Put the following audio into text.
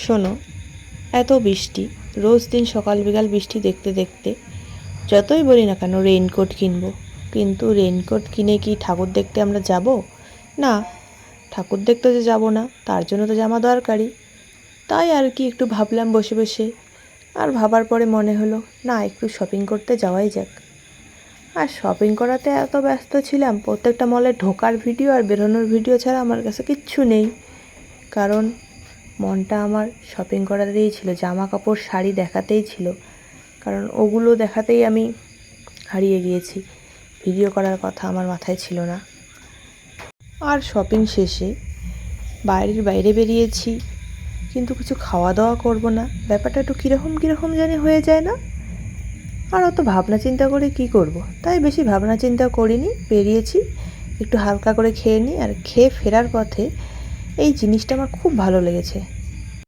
শোনো, এত বৃষ্টি, রোজ দিন সকাল বিকাল বৃষ্টি দেখতে দেখতে যতই বলি না কেন রেইনকোট কিনবো, কিন্তু রেইনকোট কিনে কি ঠাকুর দেখতে আমরা যাব? না, ঠাকুর দেখতে যে যাব না তার জন্য তো জামা দরকারই। তাই আর কি একটু ভাবলাম বসে বসে, আর ভাবার পরে মনে হলো না, একটু শপিং করতে যাওয়াই যাক। আর শপিং করাতে এত ব্যস্ত ছিলাম, প্রত্যেকটা মলে ঢোকার ভিডিও আর বেরোনোর ভিডিও ছাড়া আমার কাছে কিচ্ছু নেই। কারণ মনটা আমার শপিং করাতেই ছিল, জামা কাপড় শাড়ি দেখাতেই ছিল, কারণ ওগুলো দেখাতেই আমি হারিয়ে গিয়েছি। ভিডিও করার কথা আমার মাথায় ছিল না। আর শপিং শেষে বাইরের বাইরে বেরিয়েছি, কিন্তু কিছু খাওয়া দাওয়া করব না, ব্যাপারটা একটু কীরকম কীরকম জানি হয়ে যায় না? আর অত ভাবনা চিন্তা করে কি করব, তাই বেশি ভাবনা চিন্তা করিনি, বেরিয়েছি একটু হালকা করে খেয়ে নিই। আর খেয়ে ফেরার পথে এই জিনিসটা আমার খুব ভালো লেগেছে।